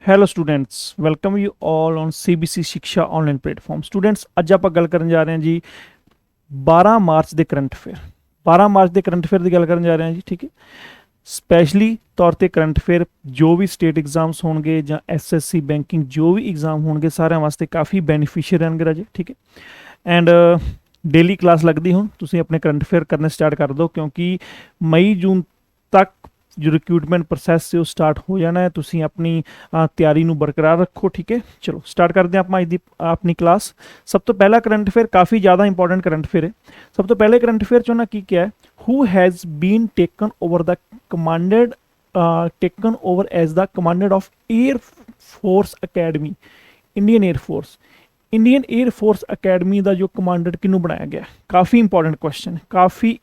Hello students, welcome you all on CBC शिक्षा online platform. Students, ਅੱਜ ਆਪਾਂ ਗੱਲ ਕਰਨ ਜਾ ਰਹੇ ਹਾਂ ਜੀ 12 ਮਾਰਚ ਦੇ ਕਰੰਟ ਅਫੇਅਰ। 12 ਮਾਰਚ ਦੇ ਕਰੰਟ ਅਫੇਅਰ ਦੀ ਗੱਲ ਕਰਨ ਜਾ ਰਹੇ ਹਾਂ ਜੀ, ਠੀਕ ਹੈ। ਸਪੈਸ਼ਲੀ ਤੌਰ ਤੇ ਕਰੰਟ ਅਫੇਅਰ ਜੋ ਵੀ ਸਟੇਟ ਐਗਜ਼ਾਮਸ ਹੋਣਗੇ ਜਾਂ ਐਸਐਸਸੀ ਬੈਂਕਿੰਗ ਜੋ ਵੀ ਐਗਜ਼ਾਮ ਹੋਣਗੇ ਸਾਰਿਆਂ ਵਾਸਤੇ ਕਾਫੀ ਬੈਨੀਫੀਸ਼ੀਅਲ ਰਹਿਣਗੇ ਰਾਜੇ, ਠੀਕ ਹੈ। ਐਂਡ ਡੇਲੀ ਕਲਾਸ ਲੱਗਦੀ ਹੁਣ ਤੁਸੀਂ ਆਪਣੇ ਕਰੰਟ ਅਫੇਅਰ ਕਰਨੇ ਸਟਾਰਟ ਕਰ ਦਿਓ, ਕਿਉਂਕਿ ਮਈ ਜੂਨ ਤੱਕ जो रिक्रूटमेंट प्रोसैस से वो स्टार्ट हो जाना है। तुसी अपनी तैयारी नू बरकरार रखो, ठीक है। चलो स्टार्ट करते हैं आप अज दी अपनी क्लास। सब तो पहला करंट अफेयर काफ़ी ज़्यादा इंपॉर्टेंट करंट अफेयर है। सब तो पहले करंट अफेयर चो ना की क्या है, who has been taken over the commandant taken over as the commandant of air force academy, Indian air force. Indian air force academy का जो कमांडेड किनू बनाया गया, काफ़ी इंपॉर्टेंट क्वेश्चन, काफ़ी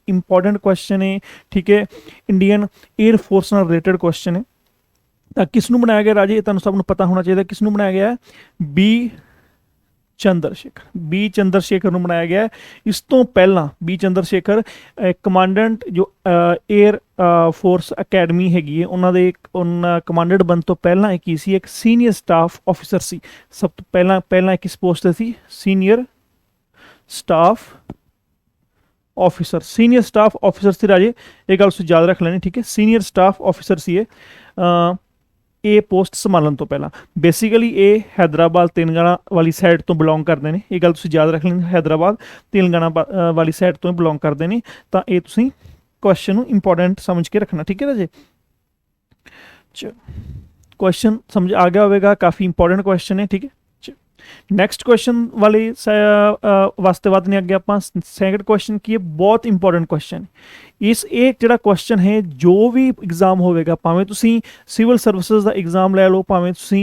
इंपॉर्टेंट क्वेश्चन है, ठीक है। इंडियन एयर फोर्स नाल रिलेटेड क्वेश्चन है। तो किसनू बनाया गया राजे, तुहानू सब नू पता होना चाहिए किसनू बनाया गया है। बी चंद्रशेखर नू बनाया गया है। इस तो पहला बी चंद्रशेखर कमांडेंट जो एयर फोर्स अकैडमी हैगी है उन्होंने कमांडेंट बन तो पहला एक ही सी, एक सीनियर स्टाफ ऑफिसर सी। सब तो पहला एक किस पोस्ट सी, senior staff officer. Senior staff officer से राजे, एक गल याद रख लेनी, ठीक है। सीनियर स्टाफ ऑफिसर सी ये पोस्ट संभालन तो पहला। बेसिकली ये हैदराबाद तेलंगाना वाली साइड तो बिलोंग करते हैं, ये गल याद रख लेनी, हैदराबाद तेलंगाना वाली साइड तो बिलोंग करते हैं। तो ये क्वेश्चन इंपॉर्टेंट समझ के रखना, ठीक है राजे। क्वेश्चन समझ आ गया होगा, काफ़ी इंपॉर्टेंट क्वेश्चन है, ठीक है। नैक्सट क्वेश्चन वाले वास्ते बात नहीं, अगे आप सैकंड क्वेश्चन की है, बहुत इंपॉर्टेंट क्वेश्चन। इस एक जोड़ा क्वेश्चन है जो भी एग्जाम होगा, भावें तुसी सिविल सर्विसेज का एग्जाम लै लो, भावें तुसी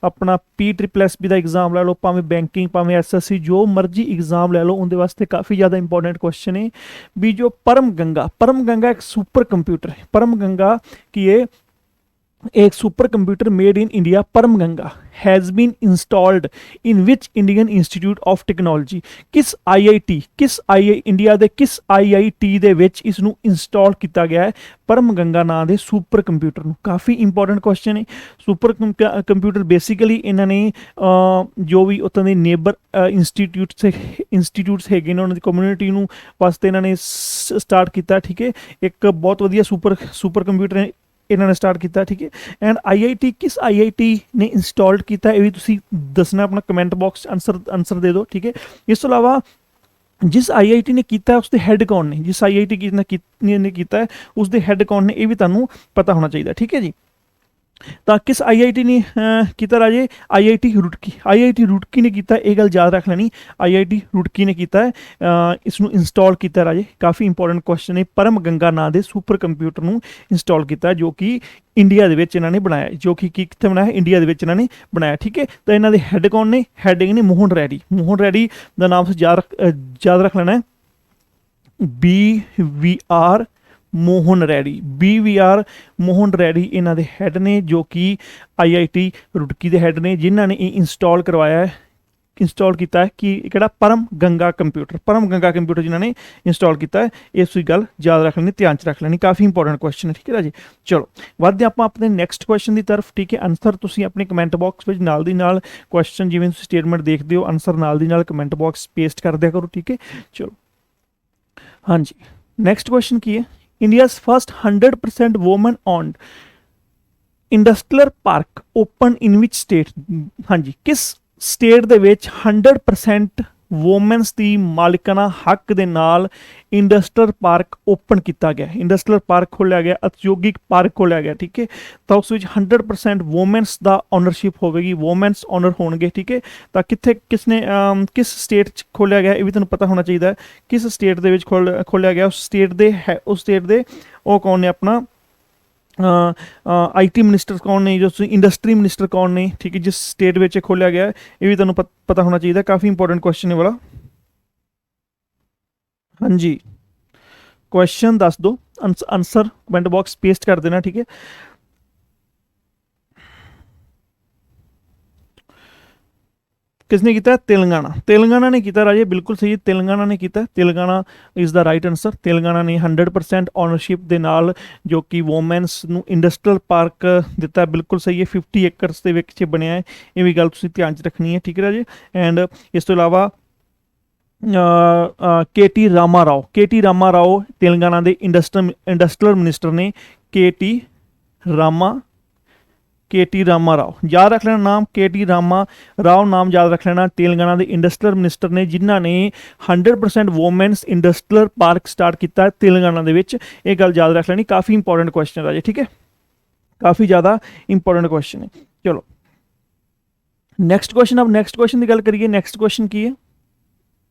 अपना PSSB का एग्जाम लै लो, भावें बैंकिंग, भावें SSC, जो मर्जी एग्जाम लै लो, उनके वास्ते काफ़ी ज़्यादा इंपॉर्टेंट क्वेश्चन है भी। जो परम गंगा एक सुपर कंप्यूटर है। परम गंगा की है एक super computer made in India. Param Ganga has been installed in which Indian institute of technology. किस IIT इंडिया के किस IIT दे विच इसनू इंस्टॉल किया गया है परम गंगा नाम के सुपर कंप्यूटर नू। काफ़ी इंपॉर्टेंट क्वेश्चन है। सुपर कंप्यूटर बेसिकली इन्होंने जो भी उत्तर के नेबर इंस्टीट्यूट्स है उन्होंने कम्यूनिटी वास्ते इन्होंने स्टार्ट किया, ठीक है। एक बहुत वधिया सुपर कंप्यूटर इन्होंने स्टार्ट किया, ठीक है। एंड IIT किस IIT ने इंस्टॉल्ड किया, ये भी तुसी दसना, अपना कमेंट बॉक्स आंसर दे दो, ठीक है। इस तो अलावा जिस IIT ने किया उसके हैड कौन ने, जिस IIT ने किया है उसके हैड कौन ने, यह भी तुहानू पता होना चाहिए, ठीक है जी। तो किस IIT ने किया राजे, IIT रुड़की ने किया, यह गल याद रख लेनी, IIT रुड़की ने किया है, इसनू इंस्टॉल किया राजे। काफ़ी इंपॉर्टेंट क्वेश्चन है। परम गंगा नाम के सुपर कंप्यूटर नू इंस्टॉल किया जो कि इंडिया के विच इन्होंने बनाया, जो कि कित्थे बनाया, इंडिया के विच इन्होंने बनाया, ठीक है। तो इन्हों के हैड कौन ने, हैड ने मोहन रैडी का नाम याद रख लेना है, BVR मोहन रैडी इन्हों के हैड ने, जो कि IIT रुड़की के हैड ने, जिन्हों ने इंस्टॉल करवाया है, इंस्टॉल किया है कि एक परम गंगा कंप्यूटर जिन्होंने इंस्टॉल किया है। इस गल याद रख लेनी, ध्यान च रख लेनी, काफ़ी इंपॉर्टेंट क्वेश्चन है, ठीक है राजी। चलो वधदे आपां अपने नैक्सट क्वेश्चन की तरफ, ठीक है। आंसर तुसीं अपने कमेंट बॉक्स में नाल दी नाल क्वेश्चन जिवें तुसीं स्टेटमेंट देखते हो, आंसर नाल दी नाल कमेंट बॉक्स पेस्ट कर दिया करो, ठीक है। चलो हाँ जी, नैक्सट क्वेश्चन की है, India's first 100% woman owned industrial park open in which state. हाँ जी, किस स्टेट दे विच 100% वोमेंस की मालिकाना हक दे नाल इंडस्ट्रियल पार्क ओपन किया गया, इंडस्ट्रियल पार्क खोलिया गया, औद्योगिक पार्क खोलिया गया, ठीक है। तो उस 100% वोमेंस का ओनरशिप होगी, वोमेंस ओनर होंगे, ठीक है। तो कितने किसने किस स्टेट खोलिया गया, ये भी तुहानू पता होना चाहिए, किस स्टेट दे विच खोलिया गया, उस स्टेट दे वो कौन ने, अपना IT मिनिस्टर कौन ने, जो इंडस्ट्री मिनिस्टर कौन ने, ठीक है, जिस स्टेट में खोलिया गया है, ये भी तुहानू पता होना चाहिए। काफ़ी इंपॉर्टेंट क्वेश्चन है वाला। हाँ जी, क्वेश्चन दस दो, आंसर कमेंट बॉक्स पेस्ट कर देना, ठीक है। किसने किया? तेलंगाना। तेलंगाना ने किया राजे, बिल्कुल सही है, तेलंगाना ने किया। Telangana is the right answer. Telangana ने 100% ओनरशिप ਦੇ ਨਾਲ ਜੋ ਕਿ ਵੂਮੈਨਸ ਨੂੰ ਇੰਡਸਟਰੀਅਲ ਪਾਰਕ ਦਿੱਤਾ, ਬਿਲਕੁਲ ਸਹੀ ਹੈ। 50 ਏਕੜਸ ਦੇ ਵਿੱਚ ਬਣਿਆ ਹੈ, ਇਹ ਵੀ ਗੱਲ ਤੁਸੀਂ ਧਿਆਨ 'ਚ ਰੱਖਣੀ ਹੈ, ਠੀਕ ਹੈ ਰਾਜੇ। ਐਂਡ ਇਸ ਤੋਂ ਇਲਾਵਾ KT ਰਾਮਾ ਰਾਓ, KT ਰਾਮਾ ਰਾਓ तेलंगाना ਦੇ ਇੰਡਸਟਰੀਅਲ ਮਿਨਿਸਟਰ ਨੇ। KT ਰਾਮਾ ਰਾਓ याद रख लेना नाम, KT ਰਾਮਾ ਰਾਓ नाम याद रख लेना। तेलंगाना के इंडस्ट्रीयल मिनिस्टर ने जिन्होंने 100% वोमेन्स इंडस्ट्रीयल पार्क स्टार्ट किया तेलंगाना के विच। ये गल याद रख लेनी, काफ़ी इंपॉर्टेंट क्वेश्चन है जी, ठीक है, काफ़ी ज़्यादा इंपॉर्टेंट क्वेश्चन है। चलो नैक्सट क्वेश्चन, अब नैक्सट क्वेश्चन की गल करिए। नैक्सट क्वेश्चन की है,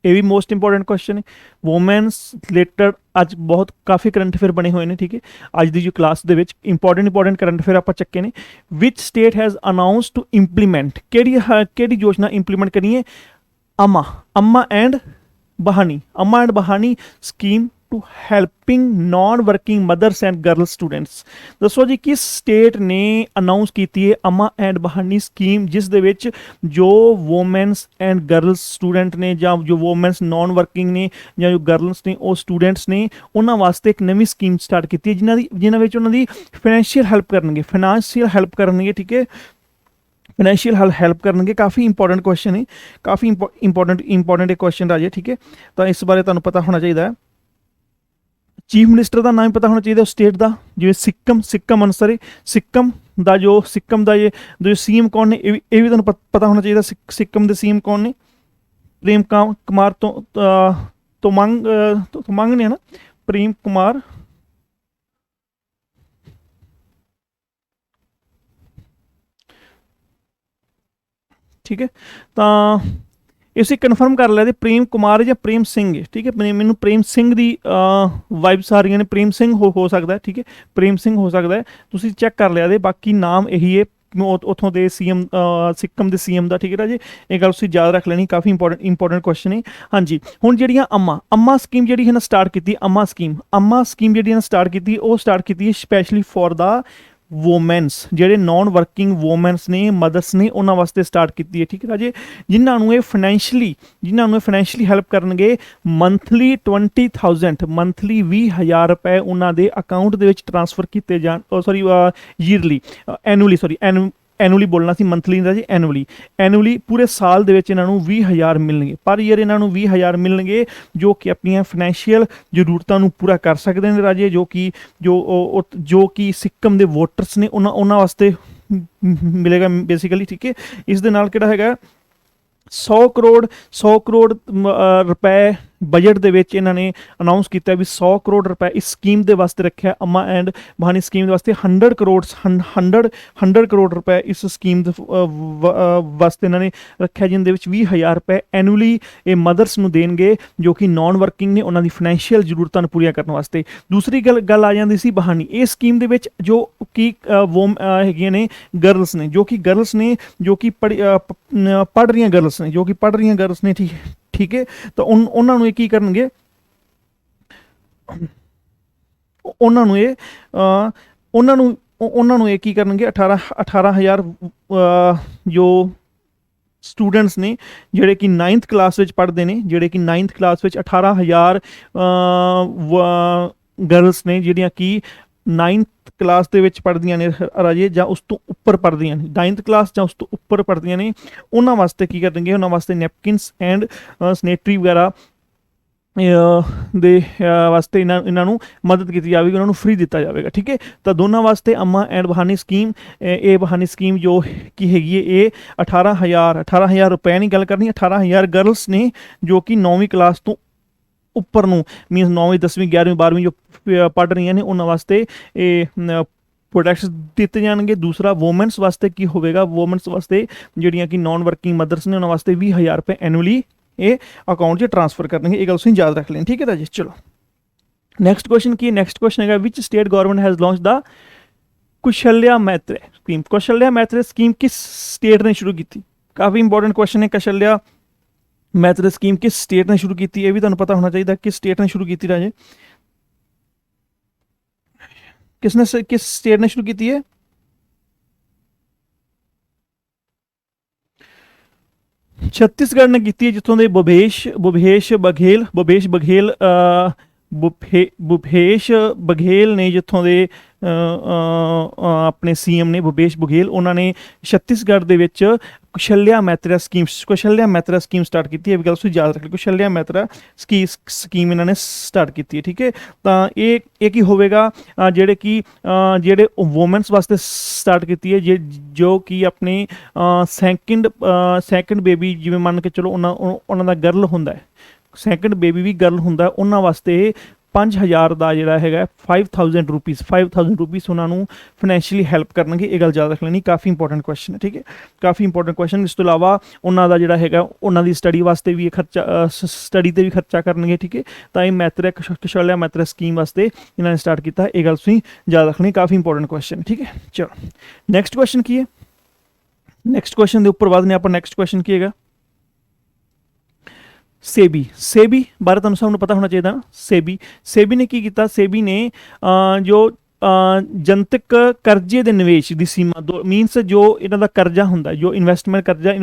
ये भी मोस्ट इंपॉर्टेंट क्वेश्चन है। वोमेन्स रिलेटेड अज बहुत काफ़ी करंट अफेयर बने हुए हैं, ठीक है। अज की जो क्लास के इंपॉर्टेंट करंट अफेयर आप चक्के ने। Which state has announce to implement, केड़ी योजना इंप्लीमेंट करनी है? अम्मा एंड बहानी scheme to helping non working mothers and girl students. दसो जी किस स्टेट ने अनाउंस की है अम्मा एंड बहानी स्कीम, जिस दे विच जो वोमेन्स एंड गर्ल्स स्टूडेंट ने, या जो वोमेन्स नॉन वर्किंग ने, या जो गर्ल्स ने, वो स्टूडेंट्स ने, उन्होंने वास्ते एक नवी स्कीम स्टार्ट की है जिन्होंने उन्होंने फाइनैशियल हैल्प करनगे, ठीक है, फाइनैशियल हैल्प करनगे। काफ़ी इंपॉर्टेंट क्वेश्चन है, काफ़ी इंपॉर्टेंट क्वेश्चन राजे, ठीक है। तो इस बारे तुहानूं पता होना चाहिए। चीफ मिनिस्टर का नाम पता होना चाहिए उस स्टेट का, जिवें सिक्किम आंसर है। सिक्किम का जो सीएम कौन ने, ये भी तुहानूं पता होना चाहिए। सिक्किम के सीएम कौन ने? प्रेम कुमार तोमंग ने, है ना, प्रेम कुमार ठीक है। तो इसे कन्फर्म कर लिया प्रेम कुमार या प्रेम सिंह है, ठीक है। मैनू प्रेम सिंह की वाइब्स आ रही ने, प्रेम सिंह हो सकता है, ठीक है, प्रेम सिंह हो सकता है, तुसीं चैक कर लिया। बाकी नाम यही है उतों के सीएम, सिक्किम के सीएम का, ठीक है राजे। ये गल तुसीं याद रख लेनी, काफ़ी इंपॉर्टेंट क्वेश्चन है। हाँ जी, हुण जिहड़ियां अम्मा स्कीम जी है ना स्टार्ट की, अम्मा स्कीम जी स्टार्ट की, वो स्टार्ट की स्पैशली फॉर द वोमेन्स, ਜਿਹੜੇ नॉन वर्किंग वोमेन्स ने, मदर्स ने, उन्होंने वास्ते स्टार्ट की है, ठीक है राजे। जिन्होंने ये फाइनैशियली हैल्प करनगे, मंथली 20,000 मंथली 20,000 रुपए उन्होंने अकाउंट के ट्रांसफर किए जान, सॉरी ईयरली, एनुअली बोलना सी, मंथली राजे, एनुअली पूरे साल के इन्हों 20,000 मिलणगे, पर ईयर इन्हों 20,000 मिलणगे, जो कि अपन फाइनैशियल जरूरतों पूरा कर सकते हैं राजे। जो कि सिक्किम के वोटर्स ने उन्होंने वास्ते मिलेगा बेसिकली, ठीक है। इस दे नाल किहड़ा हैगा 100 करोड़ रुपए बजट के विच इन्होंने अनाउंस किया भी 100 करोड़ रुपए इस स्कीम के वास्ते रखा। अम्मा एंड बहानी स्कीम के वास्ते 100 करोड़ रुपए इस स्कीम वास्ते इन्होंने रखा, जिनके 20,000 रुपए एनुअली ये मदर्स नूं देणगे, जो कि नॉन वर्किंग ने, उन्होंने फाइनैशियल जरूरतों पूरी करने वास्ते। दूसरी गल आ जाती सी बहानी, इस स्कीम के जो कि हैगियां ने गर्ल्स ने, जो कि पढ़ रही गर्ल्स ने, ठीक है। तो उन्होंने की करनगे, उन्होंने की करनगे 18,000 जो स्टूडेंट्स ने जिहड़े कि 9th क्लास पढ़ते हैं, जिहड़े कि 9th क्लास 18,000 गर्ल्स ने जिहड़ियां कि 9th क्लास के पढ़दियां ने राजे, या उस तो उपर पढ़दियां ने, 9th क्लास या उस तो उपर पढ़दियां ने, उन्होंने वास्ते की करनगे, उन्होंने वास्ते नैपकिन्स एंड सनैटरी वगैरह दे वास्ते इन्हों मदद की जाएगी, उन्होंने फ्री दिता जाएगा, ठीक है। तो दोनों वास्ते अम्मा एंड बहानी स्कीम, ये बहानी स्कीम जो कि हैगी है, ये 18,000 रुपए की गल करनी, 18,000 गर्ल्स ने जो कि 9वीं क्लास तो उपर नूं, मीनस 9वीं 10वीं 11वीं 12वीं जो पढ़ रही ने, उन्होंने वास्ते प्रोडक्ट्स दिते जाएंगे। दूसरा वोमेन्स वास्ते की होगा, वोमेन्स वास्ते जिहड़ियां कि नॉन वर्किंग मदर्स ने, उन्होंने वास्ते 20,000 रुपए एनुअली ये अकाउंट 'च ट्रांसफर करने, ये गल तुसीं याद रख लें, ठीक है राजे। चलो नैक्सट क्वेश्चन की है, नैक्सट क्वेश्चन है which state government has launch the Kaushalya Maitreya scheme. Kaushalya Maitreya scheme किस स्टेट ने शुरू की थी? काफ़ी इंपॉर्टेंट क्वेश्चन है। कौशल्या मैत्रेय स्कीम किस स्टेट ने शुरू की थी, ये भी तुहानूं पता होना चाहिए, किस स्टेट ने शुरू की थी राजे, किस स्टेट ने शुरू की है? ਛੱਤੀਸਗੜ੍ਹ ਨੇ ਕੀਤੀ ਹੈ, ਜਿੱਥੋਂ ਦੇ ਭੁਪੇਸ਼ ਬਘੇਲ ਨੇ, ਜਿੱਥੋਂ ਦੇ ਆਪਣੇ ਸੀਐਮ ਨੇ ਭੁਪੇਸ਼ ਬਘੇਲ, ਉਹਨਾਂ ਨੇ ਛੱਤੀਸਗੜ੍ਹ ਦੇ ਵਿੱਚ ਕੁਸ਼ਲਿਆ ਮੈਤਰਾ ਸਕੀਮ ਸਟਾਰਟ ਕੀਤੀ ਹੈ। ਇਹ ਗੱਲ ਤੁਸੀਂ ਯਾਦ ਰੱਖ ਲਿਓ, ਕੁਸ਼ਲਿਆ ਮੈਤਰਾ ਸਕੀਮ ਇਹਨਾਂ ਨੇ ਸਟਾਰਟ ਕੀਤੀ ਹੈ, ਠੀਕ ਹੈ। ਤਾਂ ਇਹ ਕੀ ਹੋਵੇਗਾ, ਜਿਹੜੇ ਵੂਮੈਨਸ ਵਾਸਤੇ ਸਟਾਰਟ ਕੀਤੀ ਹੈ, ਜੋ ਕਿ ਆਪਣੇ ਸੈਕਿੰਡ ਬੇਬੀ, ਜਿਵੇਂ ਮੰਨ ਕੇ ਚਲੋ ਉਹਨਾਂ ਦਾ ਗਰਲ ਹੁੰਦਾ ਹੈ, ਸੈਕਿੰਡ ਬੇਬੀ ਵੀ ਗਰਲ ਹੁੰਦਾ, ਉਹਨਾਂ ਵਾਸਤੇ 5000 ਦਾ ਜਿਹੜਾ ਹੈਗਾ 5000 ਰੁਪੀਸ ਉਹਨਾਂ ਨੂੰ ਫਾਈਨੈਂਸ਼ੀਅਲੀ ਹੈਲਪ ਕਰਨਗੇ। ਇਹ ਗੱਲ ਯਾਦ ਰੱਖ ਲੈਣੀ, ਕਾਫੀ ਇੰਪੋਰਟੈਂਟ ਕੁਐਸਚਨ ਹੈ, ਠੀਕ ਹੈ, ਕਾਫੀ ਇੰਪੋਰਟੈਂਟ ਕੁਐਸਚਨ। ਇਸ ਤੋਂ ਇਲਾਵਾ ਉਹਨਾਂ ਦਾ ਜਿਹੜਾ ਹੈਗਾ, ਉਹਨਾਂ ਦੀ ਸਟੱਡੀ ਵਾਸਤੇ ਵੀ ਸਟੱਡੀ ਤੇ ਵੀ ਖਰਚਾ ਕਰਨਗੇ, ਠੀਕ ਹੈ। ਤਾਂ ਇਹ ਮੈਤਰਾ ਕੁਸ਼ਲਿਆ ਮੈਤਰਾ ਸਕੀਮ ਵਾਸਤੇ ਇਹਨਾਂ ਨੇ ਸਟਾਰਟ ਕੀਤਾ। ਇਹ ਗੱਲ ਤੁਸੀਂ ਯਾਦ ਰੱਖਣੀ, ਕਾਫੀ ਇੰਪੋਰਟੈਂਟ ਕੁਐਸਚਨ, ਠੀਕ ਹੈ। ਚਲੋ ਨੈਕਸਟ ਕੁਐਸਚਨ ਕੀ ਹੈ, ਨੈਕਸਟ ਕੁਐਸਚਨ ਦੇ ਉੱਪਰ ਵਧਨੇ ਆਪਾਂ। ਨੈਕਸਟ ਕੁਐਸਚਨ ਕੀ ਹੈਗਾ, ਸੇਬੀ ਬਾਰੇ ਤੁਹਾਨੂੰ ਸਭ ਨੂੰ ਪਤਾ ਹੋਣਾ ਚਾਹੀਦਾ ਨਾ। ਸੇਬੀ ਨੇ ਕੀ ਕੀਤਾ, ਸੇਬੀ ਨੇ ਜੋ ਜਨਤਕ ਕਰਜ਼ੇ ਦੇ ਨਿਵੇਸ਼ ਦੀ ਸੀਮਾ ਮੀਨਸ ਜੋ ਇਹਨਾਂ ਦਾ ਕਰਜ਼ਾ ਹੁੰਦਾ, ਜੋ ਇਨਵੈਸਟਮੈਂਟ ਕਰਜ਼ਾ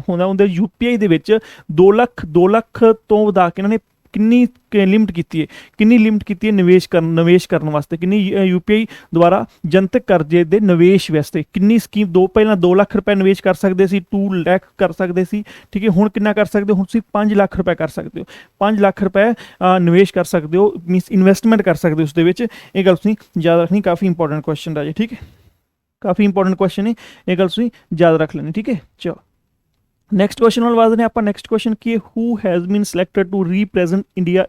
ਹੁੰਦਾ, ਉਹਦੇ UPI ਦੇ ਵਿੱਚ 2 ਲੱਖ ਤੋਂ ਵਧਾ ਕੇ ਇਹਨਾਂ ਨੇ ਕਿੰਨੀ ਲਿਮਟ ਕੀਤੀ ਹੈ ਨਿਵੇਸ਼ ਕਰਨ ਵਾਸਤੇ, ਕਿੰਨੀ UPI ਦੁਆਰਾ ਜਨਤਕ ਕਰਜ਼ੇ ਦੇ ਨਿਵੇਸ਼ ਵਾਸਤੇ ਕਿੰਨੀ ਸਕੀਮ, ਪਹਿਲਾਂ 2 ਲੱਖ ਰੁਪਏ ਨਿਵੇਸ਼ ਕਰ ਸਕਦੇ ਸੀ, 2 ਲੱਖ ਕਰ ਸਕਦੇ ਸੀ, ਠੀਕ ਹੈ। ਹੁਣ ਕਿੰਨਾ ਕਰ ਸਕਦੇ ਹੋ, ਹੁਣ ਤੁਸੀਂ 5 ਲੱਖ ਰੁਪਏ ਕਰ ਸਕਦੇ ਹੋ, 5 ਲੱਖ ਰੁਪਏ ਨਿਵੇਸ਼ ਕਰ ਸਕਦੇ ਹੋ, ਮੀਨਸ ਇਨਵੈਸਟਮੈਂਟ ਕਰ ਸਕਦੇ ਹੋ ਉਸ ਦੇ ਵਿੱਚ। ਇਹ ਗੱਲ ਤੁਸੀਂ ਯਾਦ ਰੱਖਣੀ, ਕਾਫੀ ਇੰਪੋਰਟੈਂਟ ਕੁਐਸਚਨ ਰਾਜੇ, ਠੀਕ ਹੈ, ਕਾਫੀ ਇੰਪੋਰਟੈਂਟ ਕੁਐਸਚਨ ਹੈ, ਇਹ ਗੱਲ ਤੁਸੀਂ ਯਾਦ ਰੱਖ ਲੈਣੀ, ਠੀਕ ਹੈ। ਚਲੋ ਨੈਕਸਟ ਕੁਐਸਚਨ ਵੱਲ ਵਧਦੇ ਹਾਂ ਆਪਾਂ। ਨੈਕਸਟ ਕੁਐਸਚਨ ਕੀ ਹੈ, who has been selected to represent India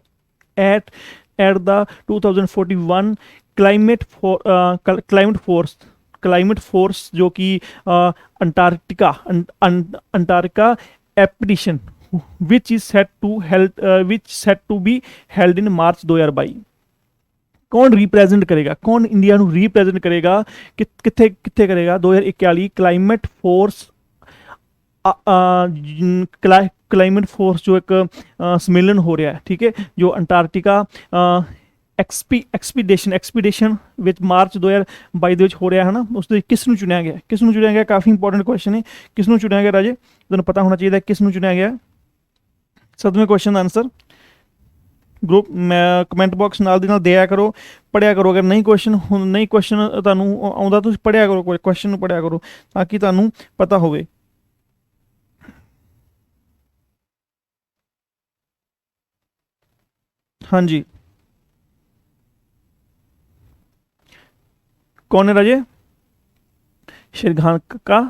at the 2041 climate force ਜੋ ਕਿ Antarctica expedition which set to be held in March 2022। कौन रिप्रेजेंट करेगा, कौन इंडिया ਨੂੰ रिप्रेजेंट करेगा, किथे करेगा 2041 क्लाइमेट फोर्स जो एक सम्मेलन हो रहा है, ठीक है, जो अंटार्कटिका एक्सपीडिशन विच मार्च 2022 ਦੇ ਵਿੱਚ ਹੋ ਰਿਹਾ ਹੈ ਨਾ, ਉਸ ਦੇ ਕਿਸ ਨੂੰ ਚੁਣਿਆ ਗਿਆ, ਕਾਫੀ ਇੰਪੋਰਟੈਂਟ ਕੁਐਸਚਨ ਹੈ। ਕਿਸ ਨੂੰ ਚੁਣਿਆ ਗਿਆ ਰਾਜੇ, ਤੁਹਾਨੂੰ ਪਤਾ ਹੋਣਾ ਚਾਹੀਦਾ ਕਿਸ ਨੂੰ ਚੁਣਿਆ ਗਿਆ। 7ਵੇਂ ਕੁਐਸਚਨ ਦਾ ਆਨਸਰ ਗਰੁੱਪ ਕਮੈਂਟ ਬਾਕਸ ਨਾਲ ਦੀ ਨਾਲ ਦਿਆ ਕਰੋ, ਪੜ੍ਹਿਆ ਕਰੋ। ਅਗਰ ਨਹੀਂ ਕੁਐਸਚਨ ਤੁਹਾਨੂੰ ਆਉਂਦਾ, ਤੁਸੀਂ ਪੜ੍ਹਿਆ ਕਰੋ, ਕੋਈ ਕੁਐਸਚਨ ਨੂੰ ਪੜ੍ਹਿਆ ਕਰੋ ਤਾਂ ਕਿ ਤੁਹਾਨੂੰ ਪਤਾ ਹੋਵੇ। हाँ जी, कौन है राजे, श्रीकांता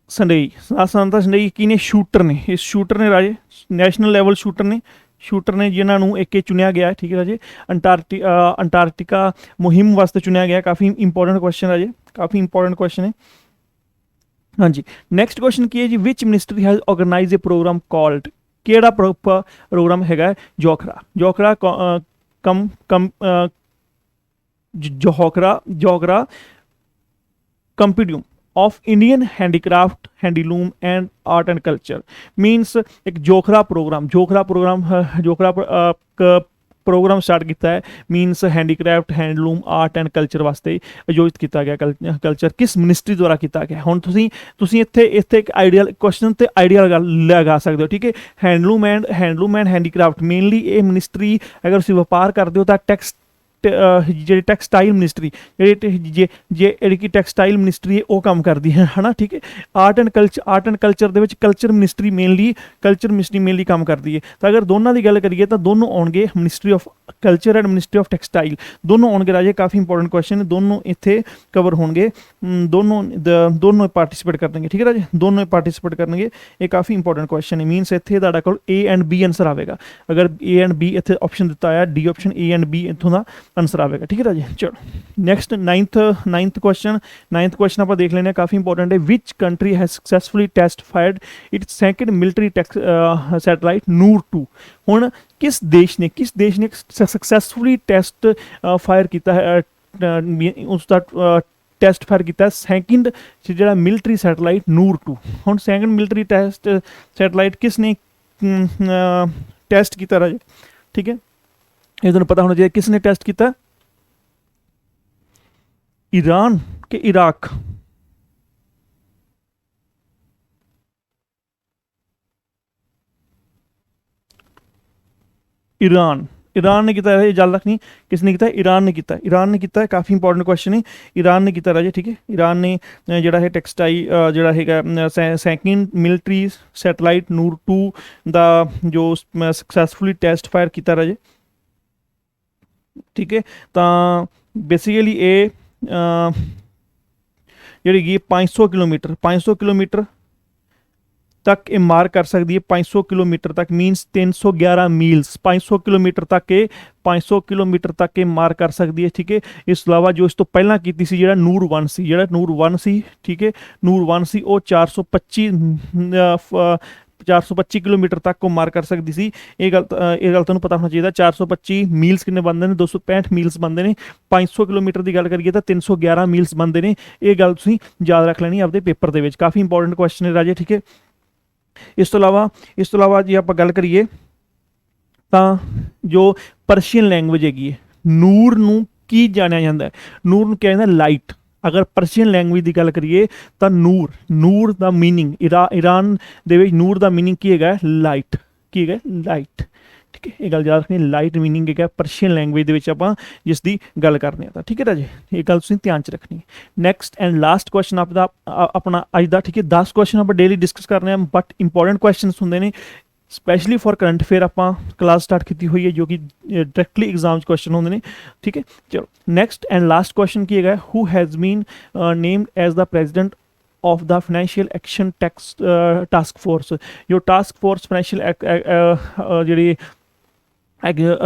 संडई की ने शूटर ने, इस शूटर ने राजे नैशनल लैवल शूटर ने जिन्होंने एक चुनिया गया है, ठीक है राजे। अंटार्कटिका मुहिम वास्ते चुनिया गया, काफ़ी इंपॉर्टेंट क्वेश्चन राजे, काफ़ी इंपॉर्टेंट क्वेश्चन है। हाँ जी, नैक्सट क्वेश्चन की है जी, which ministry has organise a programme called, केड़ा प्रोग्राम हैगा जोखरा compendium of Indian handicraft handloom and art and culture. Means एक जोखरा प्रोग्राम स्टार्ट किया है, means handicraft handloom art and culture वास्ते आयोजित किया गया। कल्चर किस मिनिस्ट्री द्वारा किया गया। हुण तुसीं इत्थे एक आइडियल क्वेश्चन ते आइडियल लगा सकते हो, ठीक है। हैंडलूम एंड हैंडीक्राफ्ट मेनली ये मिनिस्ट्री अगर तुसीं व्यापार करते हो तो जी टैक्सटाइल मिनिस्ट्री जी टैक्सटाइल मिनिस्ट्री है वो काम करती है ना, ठीक है। Art and culture they which culture ministry mainly काम करती है। तो अगर दोनों की गल करिए तो दोनों आउणगे, ministry of culture and ministry of textile दोनों आउणगे राजे। काफ़ी इंपॉर्टेंट क्वेश्चन है, दोनों इत्थे कवर होंगे, दोनों पार्टिसिपेट करेंगे, ठीक है राजे, दोनों पार्टिसिपेट करेंगे। ये काफ़ी इंपॉर्टेंट क्वेश्चन है। मीनस इत्थे तुहाडा कोल ए एंड बी आंसर आएगा। अगर ए एंड बी इत्थे ऑप्शन दिता है, D option A and B इत्थों का आंसर आएगा, ठीक है राजे। चलो नैक्सट नाइन्थ क्वेश्चन आप देख लेने, काफ़ी इंपॉर्टेंट है। Which country has successfully test fired its second military satellite Noor 2। हुण किस देश ने सक्सैसफुली टेस्ट फायर किया है, उसका टेस्ट फायर किया सैकंड जो मिलिटरी सैटेलाइट नूर 2। हुण सैकंड मिलिटरी टेस्ट सैटेलाइट किसने टेस्ट किया राजे, ठीक है, ये तुहानूं पता होना चाहिए। किसने टेस्ट किया, ईरान के इराक, ईरान ईरान ने किया है, याद रखनी किसने किया, ईरान ने किया, ईरान ने किया, काफ़ी इंपॉर्टेंट क्वेश्चन है, ईरान ने किया राजे, ठीक है। ईरान ने जोड़ा है टेक्सटाइल जोड़ा है सेकंड मिलिट्री सैटेलाइट नूर 2 का जो सक्सैसफुली टेस्ट फायर किया राजे, ठीक है। तो बेसिकली ये जी 500 किलोमीटर तक ये मार कर सकती है, 500 किलोमीटर तक मीनस 311 मील्स, 500 किलोमीटर तक ये 500 किलोमीटर तक ये मार कर सकती है, ठीक है। इस अलावा जो इस तो पहला की थी जो नूर 1 सी, जो नूर 1 सी, ठीक है, नूर 1 सी वो 425 किलोमीटर तक को मार कर सकती सी। ये गल तुहानूं पता होना चाहिए। 425 मील्स कितने बनते हैं, 265 मील्स बनते हैं। 500 किलोमीटर की गल करिए तो 311 मील्स बनते हैं। ये गल तुसीं याद रख लेनी आपके पेपर के, काफ़ी इंपॉर्टेंट क्वेश्चन है राजे, ठीक है। इस तो इलावा जी आप गल करिए तो जो परशियन लैंग्वेज हैगी है, नूर नूं की जानिया जाता है, नूर नूं क्या जाता लाइट। अगर परशियन लैंग्वेज की गल करिए तो नूर का मीनिंग ईरान दे विच नूर का मीनिंग की है, लाइट, की है लाइट, ठीक है। ये गल याद रखनी, लाइट मीनिंग है परशियन लैंग्वेज के आप जिसकी गल करने, ठीक है राजे, ये गल तुसीं ध्यान च रखनी। नैक्सट एंड लास्ट क्वेश्चन आपका अपना अज का, ठीक है। 10 क्वेश्चन आप डेली डिस्कस करने हैं, बट इंपॉर्टेंट क्वेश्चन होंगे ने स्पैशली फॉर करंट अफेयर आप क्लास स्टार्ट की हुई है, जो कि डायरैक्टली एग्जाम क्वेश्चन होंगे ने, ठीक है। चलो नैक्सट एंड लास्ट क्वेश्चन की है, who has been named as the president of the financial action task force. जो टास्क फोर्स फाइनेंशियल जी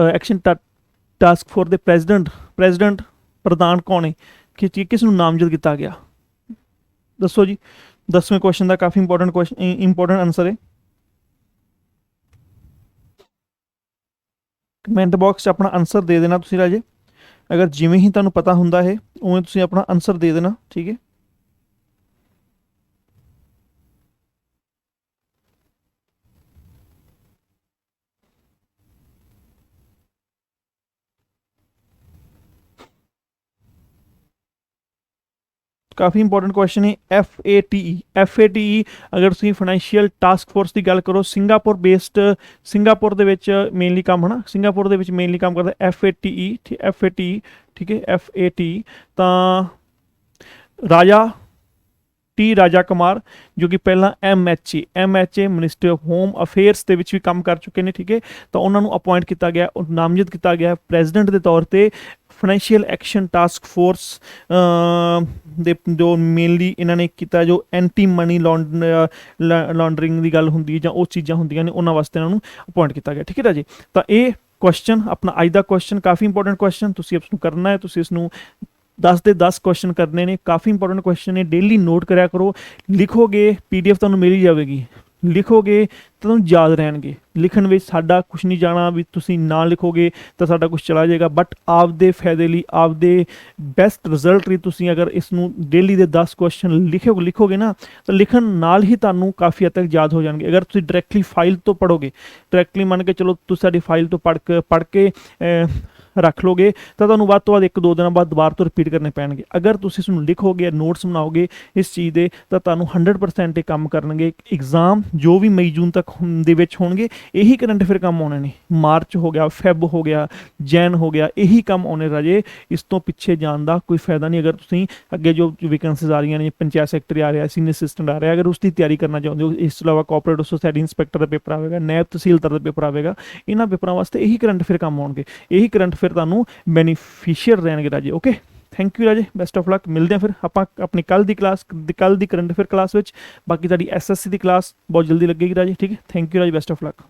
एक्शन टास्क फोर्स के प्रेजिडेंट प्रधान कौन है, किस नामजद किया गया, दसो जी। 10वें क्वेश्चन का काफ़ी इंपॉर्टेंट आंसर है। कमेंट बॉक्स अपना आंसर दे देना तुसीं राजे, अगर जिमें ही तुहानूं पता हुंदा है उवें तुसीं अपना आंसर दे देना, ठीक है। काफ़ी इंपॉर्टेंट क्वेश्चन है FATE अगर तुसीं फाइनेंशियल टास्क फोर्स की गल करो, Singapore based, Singapore they which mainly काम है ना, सिंगापुर दे विच मेनली काम करता FATE, ठीक है, FATE। तो राजा कुमार जो कि पहला MHA minister of home affairs के भी काम कर चुके हैं, ठीक है। तो उन्होंने अपॉइंट किया गया, नामजद किया गया प्रेजिडेंट के तौर पर फाइनेंशियल एक्शन टास्क फोर्स दे, जो मेनली इन्होंने किया जो एंटी मनी लॉन्डरिंग की गल होंगी या चीज़ां होंदियां ने उन्होंने वास्ते इन्होंने अपॉइंट किया गया, ठीक है राजी। तो ये क्वेश्चन अपना अज का क्वेश्चन काफ़ी इंपॉर्टेंट क्वेश्चन, तुसीं इसनूं करना है, तुसीं इसनूं 10 के 10 क्वेश्चन करने ने, काफ़ी इंपॉर्टेंट क्वेश्चन है, डेली नोट कराया करो, लिखोगे PDF तुहानूं मिल ही जाएगी, लिखोगे तो तुहानूं याद रहणगे। लिखण विच साडा कुछ नहीं जाना, भी तुसीं ना लिखोगे तो साडा कुछ चला जाएगा, बट आपदे फायदे लई, आपदे बेस्ट रिजल्ट लई तुसीं अगर इसनूं डेली दे 10 क्वेश्चन लिखोगे ना, तो लिखण नाल ही तुहानूं काफ़ी हद तक याद हो जाएंगे। अगर तुसीं डायरैक्टली फाइल तो पढ़ोगे, डायरैक्टली मन के चलो तुसीं साडी फाइल तो पढ़ के रख लोगे तो तुहानूं वध तो वध 1-2 दिन बाद दोबारा तो रिपीट करने पैणगे। अगर तुसीं इसनूं लिखोगे, नोट्स बनाओगे इस चीज़ के, तो तुहानूं 100% ये काम करनगे। एग्जाम जो भी मई जून तक दे विच होणगे, यही करंट अफेयर काम आने ने, मार्च हो गया, फैब हो गया, जैन हो गया, यही काम आने राजे, इस तो पिछे जाने का कोई फायदा नहीं। अगर तुसीं अगे जो वैकेंसीज आ रही ने, पंचायत सैकटरी आ रहा, सीनियर असिस्टेंट आ रहा, अगर उसकी तैयारी करना चाहते हो, इस अलावा कोऑपरेटिव सोसाइटी इंस्पैक्टर का पेपर आएगा, नैब तहसीलदार का पेपर आएगा, इन्होंने पेपरों वास्ते यही करंट अफेयर काम आउणगे, यही करंट अफेयर तुहानूं बेनीफिशियल रहणगे Raje. Okay, thank you Raje, best of luck. मिलते हैं फिर आप अपनी कल की क्लास, कल की करंट अफेयर क्लास में। बाकी साडी SSC की क्लास बहुत जल्दी लगेगी राजे, ठीक है। Thank you Raje, best of luck.